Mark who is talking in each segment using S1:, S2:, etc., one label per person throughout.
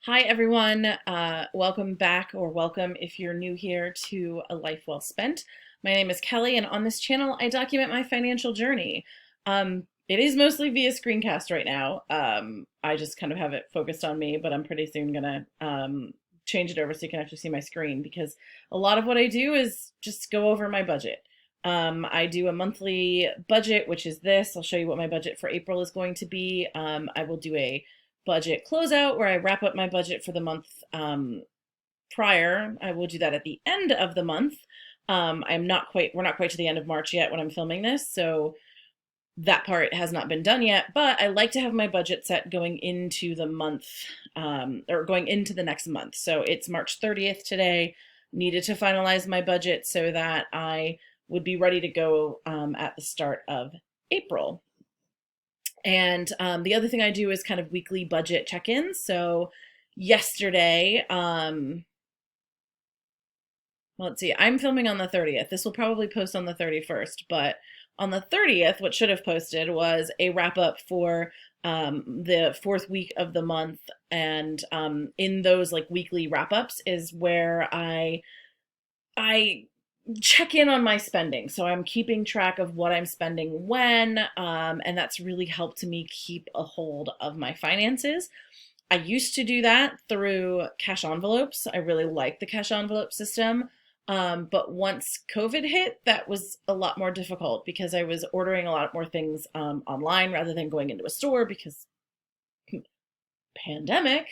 S1: Hi, everyone. Welcome back, or welcome if you're new here to A Life Well Spent. My name is Kelly, and on this channel, I document my financial journey. It is mostly via screencast right now. I just kind of have it focused on me, but I'm pretty soon gonna change it over so you can actually see my screen because a lot of what I do is just go over my budget. I do a monthly budget, which is this. I'll show you what my budget for April is going to be. I will do a budget closeout where I wrap up my budget for the month prior. I will do that at the end of the month. We're not quite to the end of March yet when I'm filming this, so that part has not been done yet, but I like to have my budget set going into the month, or going into the next month. So it's March 30th today. Needed to finalize my budget so that I would be ready to go at the start of April. And the other thing I do is kind of weekly budget check-ins. So yesterday, well, let's see, I'm filming on the 30th. This will probably post on the 31st, but on the 30th, what should have posted was a wrap up for the fourth week of the month. And in those like weekly wrap ups is where I check in on my spending. So I'm keeping track of what I'm spending when, and that's really helped me keep a hold of my finances. I used to do that through cash envelopes. I really like the cash envelope system. But once COVID hit, that was a lot more difficult because I was ordering a lot more things online rather than going into a store because pandemic.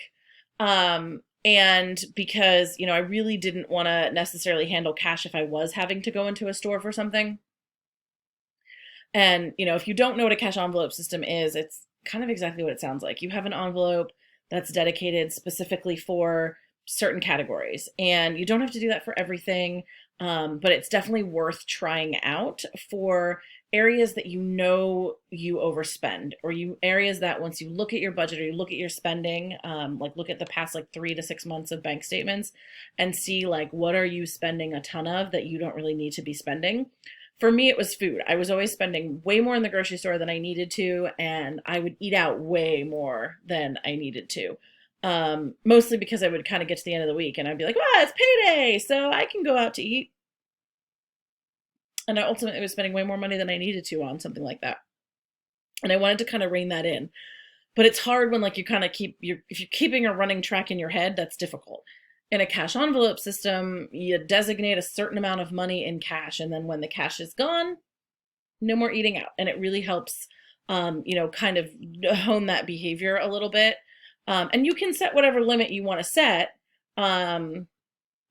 S1: And because, I really didn't want to necessarily handle cash if I was having to go into a store for something. And, if you don't know what a cash envelope system is, it's kind of exactly what it sounds like. You have an envelope that's dedicated specifically for certain categories, and you don't have to do that for everything. But it's definitely worth trying out for areas that you overspend, or areas that once you look at your budget or you look at your spending, like look at the past like 3 to 6 months of bank statements and see like what are you spending a ton of that you don't really need to be spending. For me, it was food. I was always spending way more in the grocery store than I needed to, and I would eat out way more than I needed to. Mostly because I would kind of get to the end of the week and I'd be like, well, it's payday, so I can go out to eat. And I ultimately was spending way more money than I needed to on something like that. And I wanted to kind of rein that in. But it's hard when like you kind of if you're keeping a running track in your head, that's difficult. In a cash envelope system, you designate a certain amount of money in cash, and then when the cash is gone, no more eating out. And it really helps, kind of hone that behavior a little bit. And you can set whatever limit you want to set.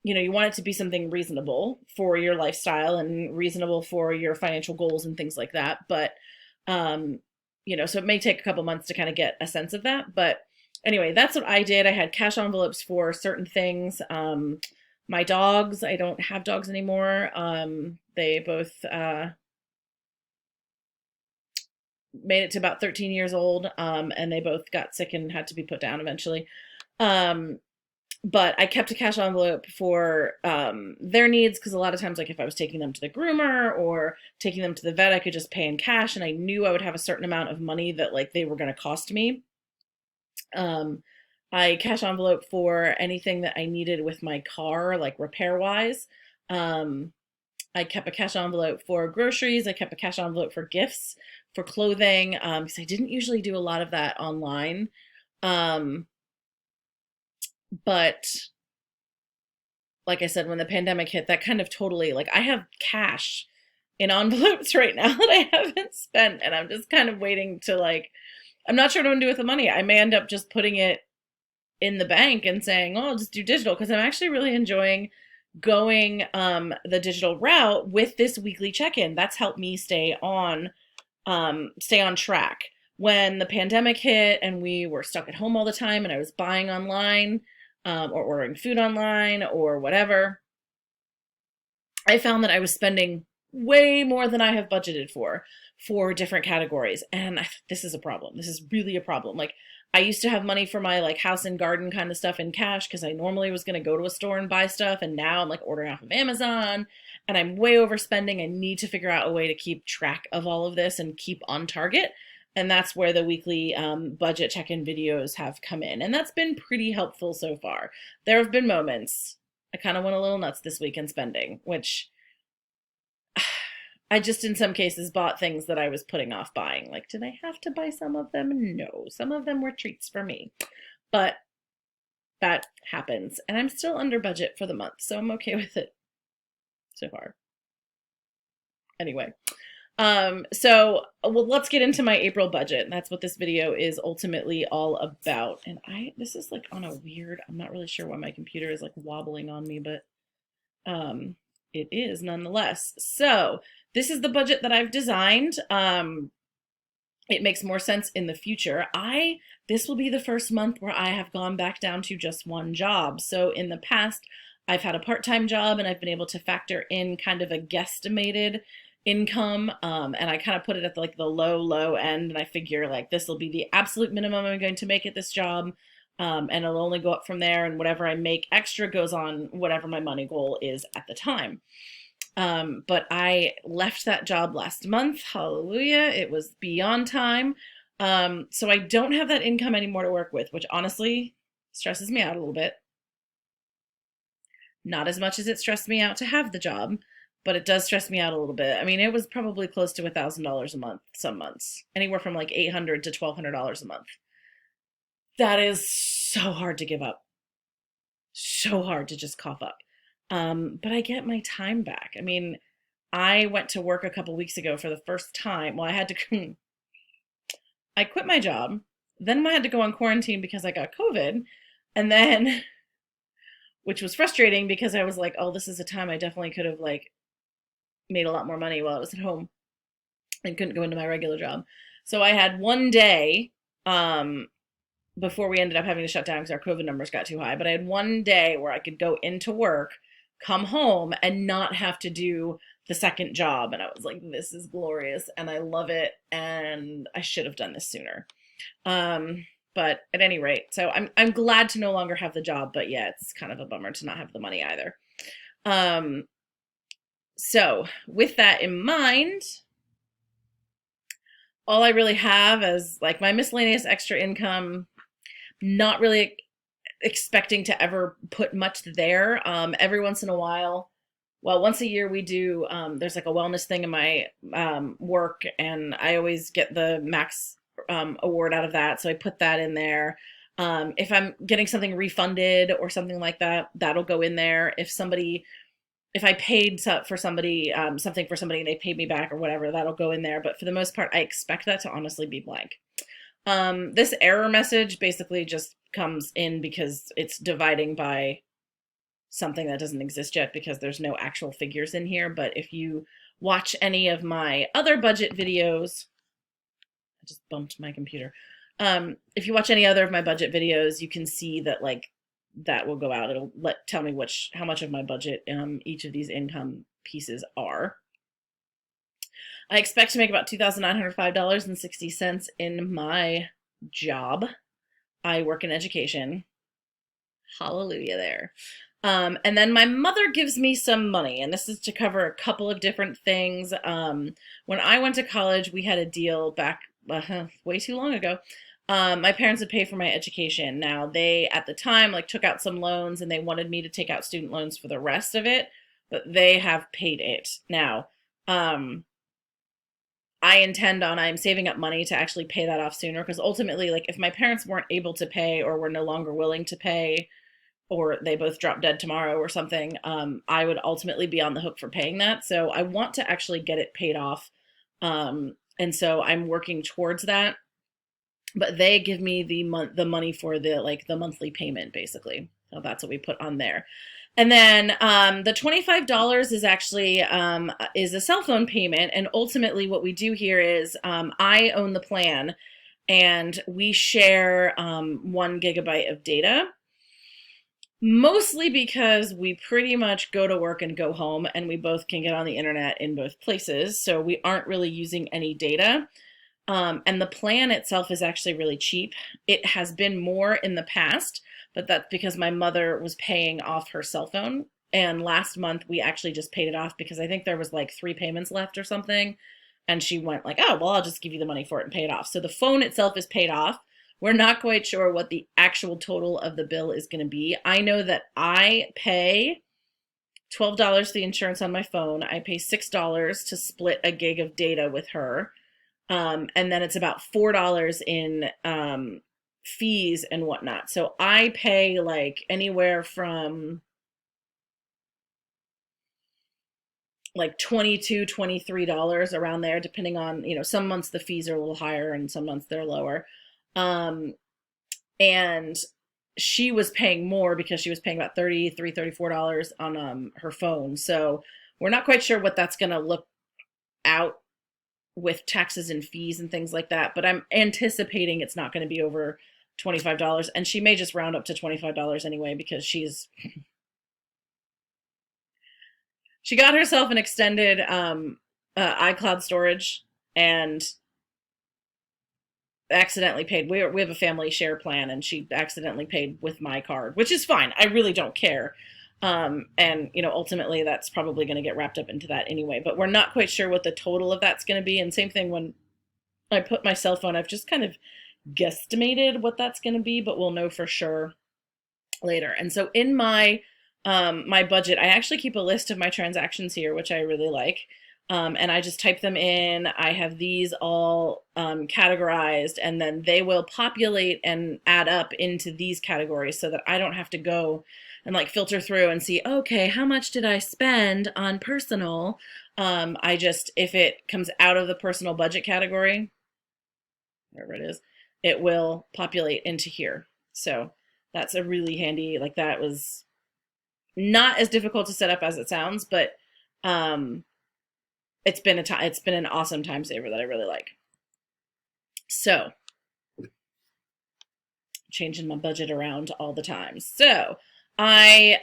S1: You want it to be something reasonable for your lifestyle and reasonable for your financial goals and things like that. But, so it may take a couple months to kind of get a sense of that. But anyway, that's what I did. I had cash envelopes for certain things. My dogs, I don't have dogs anymore. They both made it to about 13 years old, and they both got sick and had to be put down eventually. But I kept a cash envelope for their needs because a lot of times, like if I was taking them to the groomer or taking them to the vet, I could just pay in cash, and I knew I would have a certain amount of money that like they were going to cost me. I cash envelope for anything that I needed with my car, like repair wise. I kept a cash envelope for groceries. I kept a cash envelope for gifts, for clothing, because I didn't usually do a lot of that online. But like I said, when the pandemic hit, that kind of totally, like I have cash in envelopes right now that I haven't spent, and I'm just kind of waiting to like, I'm not sure what I'm gonna do with the money. I may end up just putting it in the bank and saying, oh, I'll just do digital, because I'm actually really enjoying going the digital route with this weekly check-in. That's helped me stay on track. When the pandemic hit and we were stuck at home all the time and I was buying online, or ordering food online or whatever, I found that I was spending way more than I have budgeted for different categories. And this is a problem. This is really a problem. Like I used to have money for my like house and garden kind of stuff in cash because I normally was going to go to a store and buy stuff. And now I'm like ordering off of Amazon and I'm way overspending. I need to figure out a way to keep track of all of this and keep on target. And that's where the weekly budget check-in videos have come in. And that's been pretty helpful so far. There have been moments I kind of went a little nuts this week in spending, which I just in some cases bought things that I was putting off buying. Like, did I have to buy some of them? No, some of them were treats for me. But that happens. And I'm still under budget for the month, so I'm okay with it so far. Anyway, so well, let's get into my April budget. That's what this video is ultimately all about. And this is like on a weird, I'm not really sure why my computer is like wobbling on me, but it is nonetheless. So this is the budget that I've designed. It makes more sense in the future. This will be the first month where I have gone back down to just one job. So in the past, I've had a part-time job and I've been able to factor in kind of a guesstimated income. And I kind of put it at the low end. And I figure like this will be the absolute minimum I'm going to make at this job. And it'll only go up from there. And whatever I make extra goes on whatever my money goal is at the time. But I left that job last month. Hallelujah. It was beyond time. So I don't have that income anymore to work with, which honestly stresses me out a little bit. Not as much as it stressed me out to have the job, but it does stress me out a little bit. I mean, it was probably close to $1,000 a month, some months, anywhere from like $800 to $1,200 a month. That is so hard to give up. So hard to just cough up. But I get my time back. I mean, I went to work a couple weeks ago for the first time. Well, I quit my job. Then I had to go on quarantine because I got COVID. And then, which was frustrating because I was like, oh, this is a time I definitely could have like made a lot more money while I was at home and couldn't go into my regular job. So I had one day, before we ended up having to shut down because our COVID numbers got too high, but I had one day where I could go into work, come home, and not have to do the second job. And I was like, this is glorious and I love it. And I should have done this sooner. But at any rate, so I'm glad to no longer have the job, but yeah, it's kind of a bummer to not have the money either. So with that in mind, all I really have is like my miscellaneous extra income, not really expecting to ever put much there. Every once in a while, well, once a year we do, there's like a wellness thing in my work, and I always get the max award out of that. So I put that in there. If I'm getting something refunded or something like that, that'll go in there. If I paid for somebody, something for somebody and they paid me back or whatever, that'll go in there. But for the most part, I expect that to honestly be blank. This error message basically just comes in because it's dividing by something that doesn't exist yet because there's no actual figures in here. But if you watch any of my other budget videos, I just bumped my computer. If you watch any other of my budget videos, you can see that like that will go out. It'll tell me how much of my budget each of these income pieces are. I expect to make about $2,905.60 in my job. I work in education. Hallelujah there. And then my mother gives me some money, and this is to cover a couple of different things. When I went to college, we had a deal back way too long ago. My parents would pay for my education. Now they, at the time, like took out some loans and they wanted me to take out student loans for the rest of it, but they have paid it. Now, I'm saving up money to actually pay that off sooner, because ultimately, like if my parents weren't able to pay or were no longer willing to pay, or they both drop dead tomorrow or something, I would ultimately be on the hook for paying that. So I want to actually get it paid off. And so I'm working towards that. But they give me the money for the monthly payment, basically. So that's what we put on there. And then the $25 is actually is a cell phone payment. And ultimately what we do here is I own the plan and we share 1 gigabyte of data. Mostly because we pretty much go to work and go home and we both can get on the internet in both places. So we aren't really using any data. And the plan itself is actually really cheap. It has been more in the past, but that's because my mother was paying off her cell phone. And last month we actually just paid it off because I think there was like 3 payments left or something. And she went like, oh, well, I'll just give you the money for it and pay it off. So the phone itself is paid off. We're not quite sure what the actual total of the bill is going to be. I know that I pay $12 for the insurance on my phone. I pay $6 to split a gig of data with her. And then it's about $4 in fees and whatnot. So I pay like anywhere from like $22, $23 around there, depending on, some months the fees are a little higher and some months they're lower. And she was paying more because she was paying about $33, $34 on her phone. So we're not quite sure what that's going to look out with taxes and fees and things like that, but I'm anticipating it's not going to be over $25, and she may just round up to $25 anyway because she got herself an extended iCloud storage and accidentally paid. We have a family share plan, and she accidentally paid with my card, which is fine. I really don't care. And ultimately that's probably going to get wrapped up into that anyway, but we're not quite sure what the total of that's going to be. And same thing when I put my cell phone, I've just kind of guesstimated what that's going to be, but we'll know for sure later. And so in my my budget, I actually keep a list of my transactions here, which I really like. And I just type them in. I have these all categorized, and then they will populate and add up into these categories so that I don't have to go and like filter through and see, okay, how much did I spend on personal? If it comes out of the personal budget category, wherever it is, it will populate into here. So that's a really handy, like that was not as difficult to set up as it sounds, but it's been an awesome time saver that I really like. So changing my budget around all the time. So I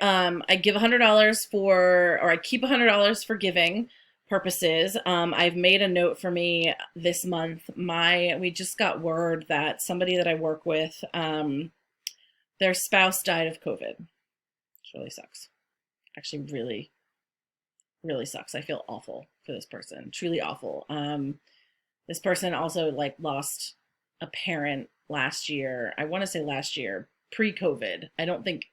S1: give $100 or I keep $100 for giving purposes. I've made a note for me this month. We just got word that somebody that I work with, their spouse died of COVID. Which really sucks. Actually, really, really sucks. I feel awful for this person. Truly awful. This person also like lost a parent last year. I want to say last year, pre-COVID. I don't think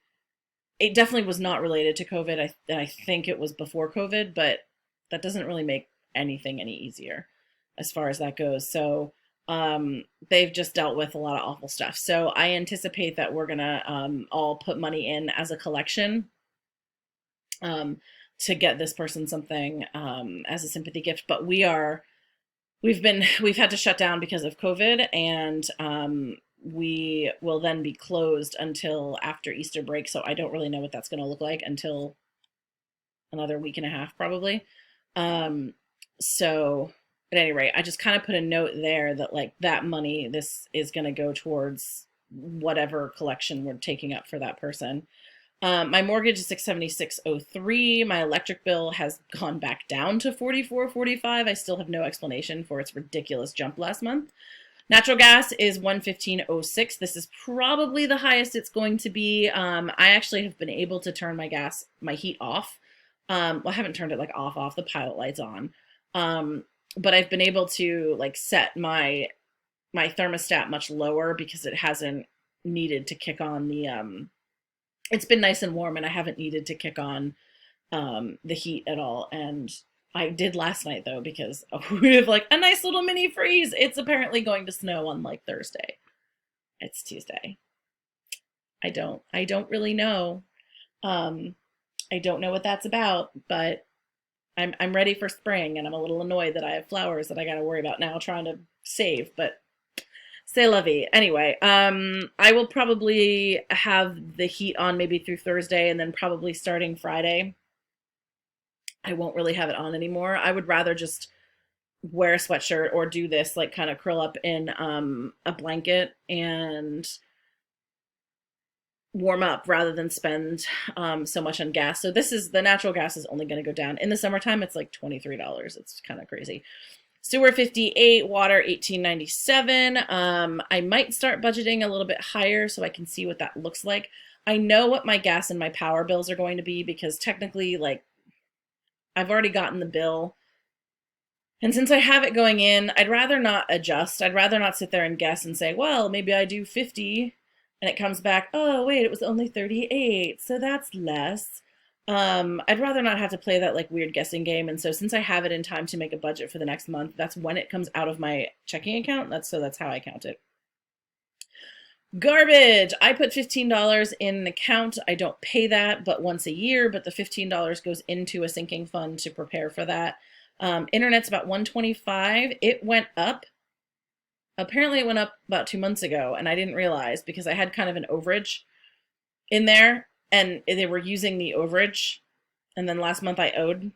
S1: it definitely was not related to COVID. I think it was before COVID, but that doesn't really make anything any easier as far as that goes. So they've just dealt with a lot of awful stuff. So I anticipate that we're gonna all put money in as a collection to get this person something as a sympathy gift. But we've had to shut down because of COVID, and we will then be closed until after Easter break. So I don't really know what that's going to look like until another week and a half, probably. So at any rate, I just kind of put a note there that like that money, this is going to go towards whatever collection we're taking up for that person. My mortgage is $676.03. My electric bill has gone back down to $44.45. I still have no explanation for its ridiculous jump last month. Natural gas is $115.06. This is probably the highest it's going to be. I actually have been able to turn my heat off. Well, I haven't turned it like off. The pilot light's on. But I've been able to like set my thermostat much lower because it hasn't needed to kick on the it's been nice and warm, and I haven't needed to kick on the heat at all. And I did last night though, because we have like a nice little mini freeze. It's apparently going to snow on like Thursday. It's Tuesday. I don't really know. I don't know what that's about, but I'm ready for spring, and I'm a little annoyed that I have flowers that I got to worry about now trying to save, but c'est la vie. Anyway, I will probably have the heat on maybe through Thursday, and then probably starting Friday, I won't really have it on anymore. I would rather just wear a sweatshirt or do this, like kind of curl up in a blanket and warm up rather than spend so much on gas. So the natural gas is only going to go down. In the summertime, it's like $23. It's kind of crazy. Sewer $58, water $18.97. I might start budgeting a little bit higher so I can see what that looks like. I know what my gas and my power bills are going to be because technically, like, I've already gotten the bill And since I have it going in, I'd rather not adjust. I'd rather not sit there and guess and say, well, maybe I do 50 and it comes back, oh, wait, it was only 38, so that's less. I'd rather not have to play that like weird guessing game. And so since I have it in time to make a budget for the next month, that's when it comes out of my checking account. That's how I count it. Garbage. I put $15 in an account. I don't pay that but once a year, but the $15 goes into a sinking fund to prepare for that. Internet's about 125. It went up. Apparently it went up about 2 months ago, and I didn't realize because I had kind of an overage in there, and they were using the overage. And then last month I owed,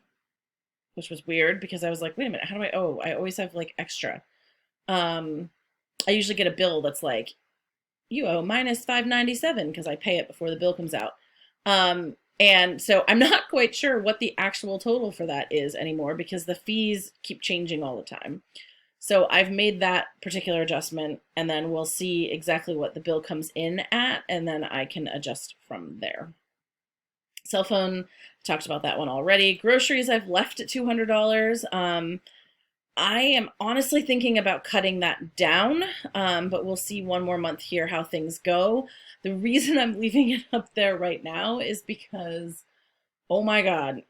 S1: which was weird because I was like, wait a minute, how do I owe? I always have like extra. I usually get a bill that's like, you owe minus $597 because I pay it before the bill comes out. And so I'm not quite sure what the actual total for that is anymore because the fees keep changing all the time. So I've made that particular adjustment, and then we'll see exactly what the bill comes in at, and then I can adjust from there. Cell phone, talked about that one already. Groceries, I've left at $200. I am honestly thinking about cutting that down, but we'll see one more month here how things go. The reason I'm leaving it up there right now is because, oh my God,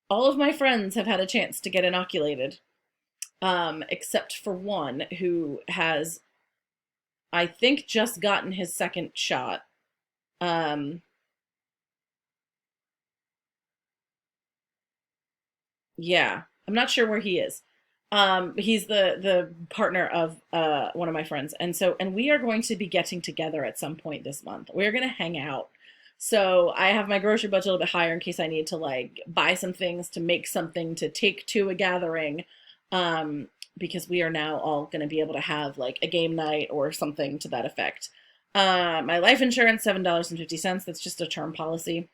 S1: all of my friends have had a chance to get inoculated, except for one who has, I think, just gotten his second shot. Yeah, I'm not sure where he is. He's the partner of one of my friends, and we are going to be getting together at some point this month. We're gonna hang out. So I have my grocery budget a little bit higher in case I need to like buy some things to make something to take to a gathering, because we are now all gonna be able to have like a game night or something to that effect. My life insurance, $7.50. That's just a term policy.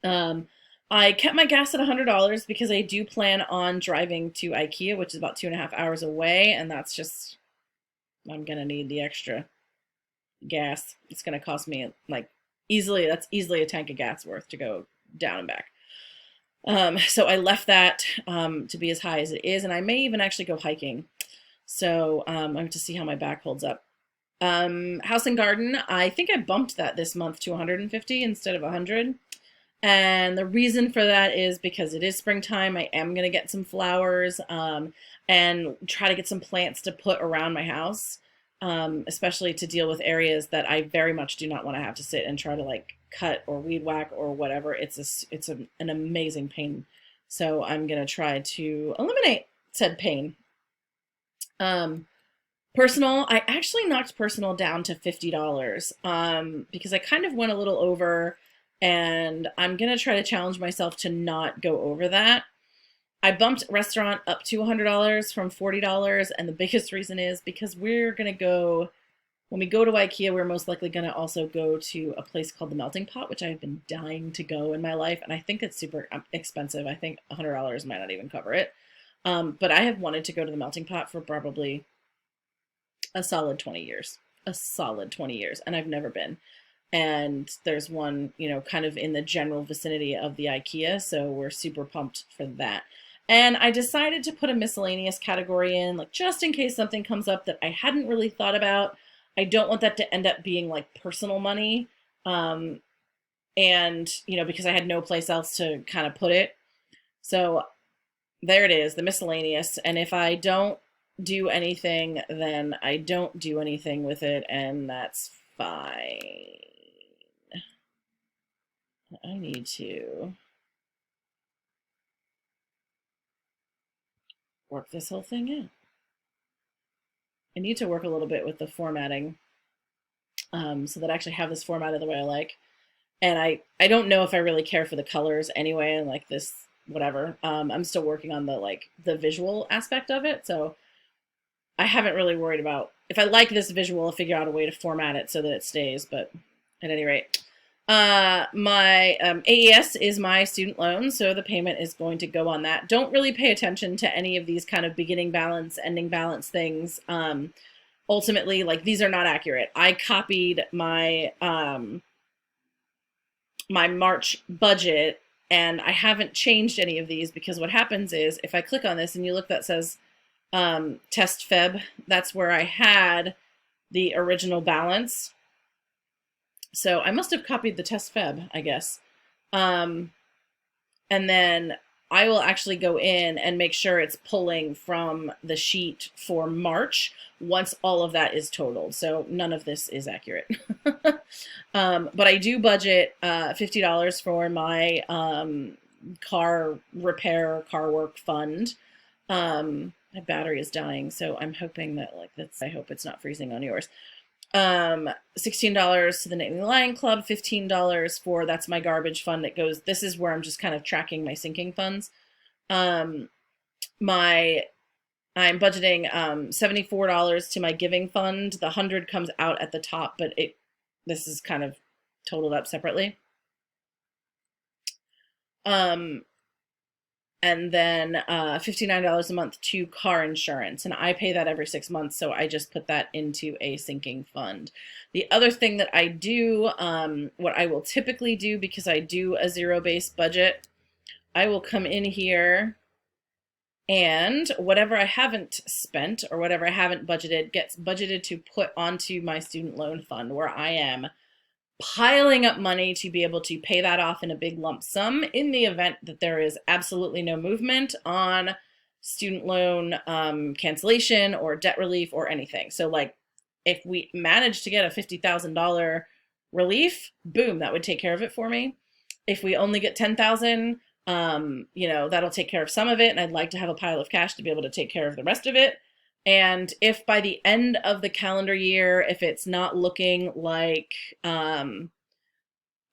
S1: Um, I kept my gas at $100 because I do plan on driving to IKEA, which is about 2.5 hours away, and that's just, I'm gonna need the extra gas. It's gonna cost me like that's easily a tank of gas worth to go down and back. So I left that to be as high as it is, and I may even actually go hiking. So I have to see how my back holds up. House and garden, I think I bumped that this month to 150 instead of 100. And the reason for that is because it is springtime. I am going to get some flowers and try to get some plants to put around my house, especially to deal with areas that I very much do not want to have to sit and try to like cut or weed whack or whatever. It's an amazing pain. So I'm going to try to eliminate said pain. Personal, I actually knocked personal down to $50 because I kind of went a little over. And I'm going to try to challenge myself to not go over that. I bumped restaurant up to $100 from $40. And the biggest reason is because we're going to go, when we go to IKEA, we're most likely going to also go to a place called the Melting Pot, which I've been dying to go in my life. And I think it's super expensive. I think $100 might not even cover it. But I have wanted to go to the Melting Pot for probably a solid 20 years. A solid 20 years. And I've never been. And there's one, kind of in the general vicinity of the IKEA, so we're super pumped for that. And I decided to put a miscellaneous category in, like just in case something comes up that I hadn't really thought about. I don't want that to end up being like personal money, and because I had no place else to kind of put it. So there it is, the miscellaneous. And if I don't do anything, then I don't do anything with it, and that's fine. I need to work this whole thing out. I need to work a little bit with the formatting so that I actually have this formatted the way I like. And I don't know if I really care for the colors anyway, and like this, whatever. I'm still working on the visual aspect of it. So I haven't really worried about, if I like this visual, I'll figure out a way to format it so that it stays. But at any rate, my AES is my student loan, so the payment is going to go on that. Don't really pay attention to any of these kind of beginning balance, ending balance things. Ultimately, like, these are not accurate. I copied my my March budget And I haven't changed any of these because what happens is if I click on this and you look, that says test Feb, that's where I had the original balance. So I must have copied the test Feb, I guess. And then I will actually go in and make sure it's pulling from the sheet for March once all of that is totaled. So none of this is accurate. But I do budget $50 for my car repair, car work fund. My battery is dying, so I'm hoping that I hope it's not freezing on yours. $16 to the Nittany Lion Club, $15 for that's my garbage fund that goes, this is where I'm just kind of tracking my sinking funds. I'm budgeting $74 to my giving fund. The 100 comes out at the top, but this is kind of totaled up separately. And then $59 a month to car insurance. And I pay that every 6 months, so I just put that into a sinking fund. The other thing that I do, what I will typically do, because I do a zero-based budget, I will come in here and whatever I haven't spent or whatever I haven't budgeted gets budgeted to put onto my student loan fund, where I am piling up money to be able to pay that off in a big lump sum in the event that there is absolutely no movement on student loan cancellation or debt relief or anything. So like if we manage to get a $50,000 relief, boom, that would take care of it for me. If we only get 10,000, that'll take care of some of it. And I'd like to have a pile of cash to be able to take care of the rest of it. And if by the end of the calendar year, if it's not looking like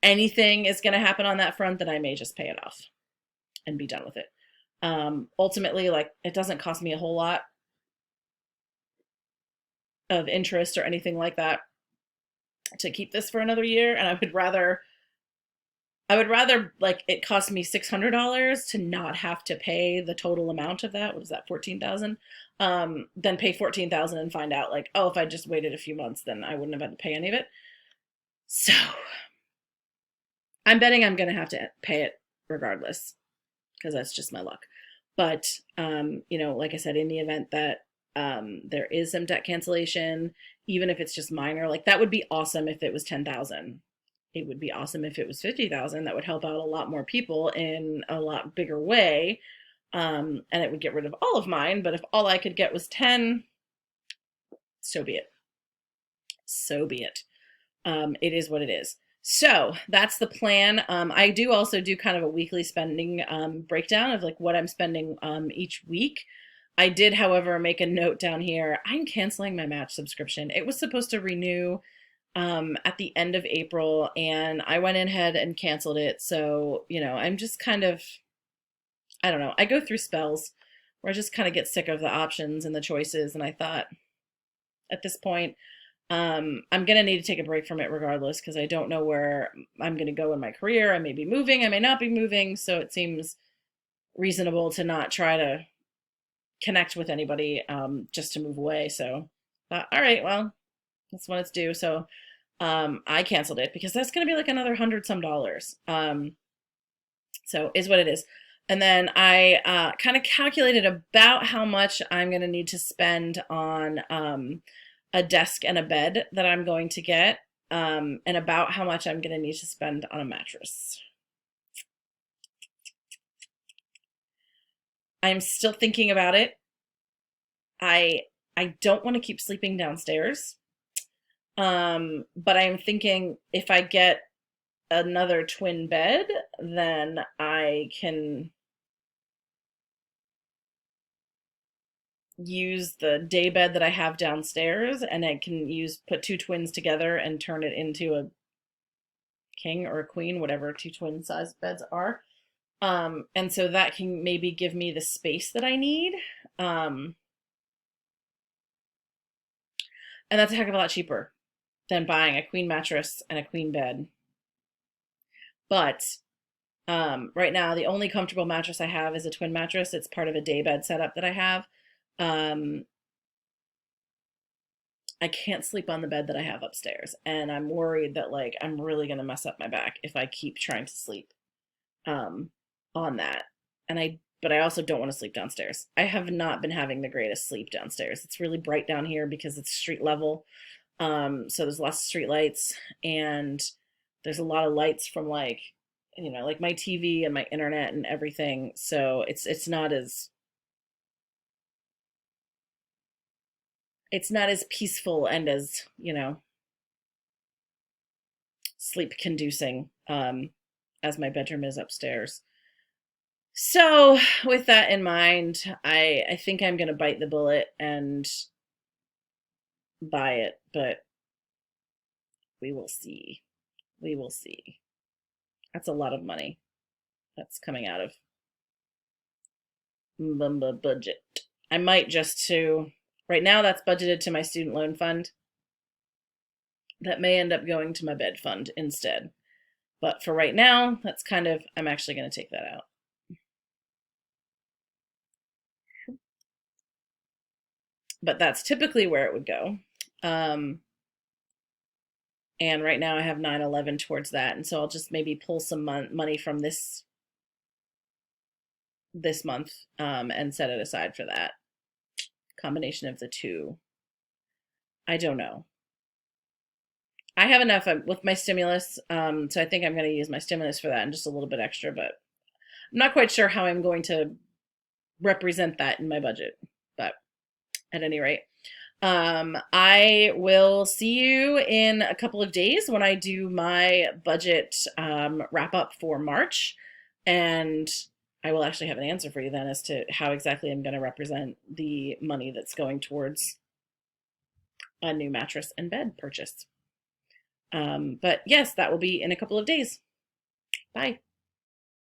S1: anything is going to happen on that front, then I may just pay it off and be done with it. Ultimately, like, it doesn't cost me a whole lot of interest or anything like that to keep this for another year. And I would rather like it cost me $600 to not have to pay the total amount of that. What is that, 14,000? Then pay 14,000 and find out like, oh, if I just waited a few months, then I wouldn't have had to pay any of it. So I'm betting I'm going to have to pay it regardless because that's just my luck. But, like I said, in the event that there is some debt cancellation, even if it's just minor, like that would be awesome if it was 10,000. It would be awesome if it was 50,000. That would help out a lot more people in a lot bigger way. And it would get rid of all of mine. But if all I could get was 10, so be it. So be it. It is what it is. So that's the plan. I do also do kind of a weekly spending breakdown of like what I'm spending each week. I did, however, make a note down here. I'm canceling my Match subscription. It was supposed to renew at the end of April, and I went ahead and canceled it. So, I'm just kind of, I don't know. I go through spells where I just kind of get sick of the options and the choices. And I thought at this point, I'm going to need to take a break from it regardless, because I don't know where I'm going to go in my career. I may be moving, I may not be moving. So it seems reasonable to not try to connect with anybody just to move away. So, all right, well, that's when it's due. So I canceled it because that's going to be like another $100 some. So is what it is. And then I kind of calculated about how much I'm going to need to spend on a desk and a bed that I'm going to get, and about how much I'm going to need to spend on a mattress. I'm still thinking about it. I don't want to keep sleeping downstairs. But I'm thinking if I get another twin bed, then I can use the day bed that I have downstairs, and I can put two twins together and turn it into a king or a queen, whatever two twin size beds are. And so that can maybe give me the space that I need. And that's a heck of a lot cheaper than buying a queen mattress and a queen bed. But right now, the only comfortable mattress I have is a twin mattress. It's part of a day bed setup that I have. I can't sleep on the bed that I have upstairs, and I'm worried that like I'm really going to mess up my back if I keep trying to sleep um, on that. But I also don't want to sleep downstairs. I have not been having the greatest sleep downstairs. It's really bright down here because it's street level. So there's lots of street lights, and there's a lot of lights from like, like my TV and my internet and everything. So it's not as peaceful and as, sleep conducing as my bedroom is upstairs. So, with that in mind, I think I'm going to bite the bullet and buy it, but we will see. We will see. That's a lot of money that's coming out of the budget. I might just to, right now that's budgeted to my student loan fund. That may end up going to my bed fund instead. But for right now, that's kind of, I'm actually going to take that out. But that's typically where it would go. And right now I have 9/11 towards that, and so I'll just maybe pull some money from this month and set it aside for that. Combination of the two. I don't know. I have enough with my stimulus, so I think I'm going to use my stimulus for that and just a little bit extra, but I'm not quite sure how I'm going to represent that in my budget. But at any rate, I will see you in a couple of days when I do my budget wrap up for March, and I will actually have an answer for you then as to how exactly I'm going to represent the money that's going towards a new mattress and bed purchase. But yes, that will be in a couple of days. Bye.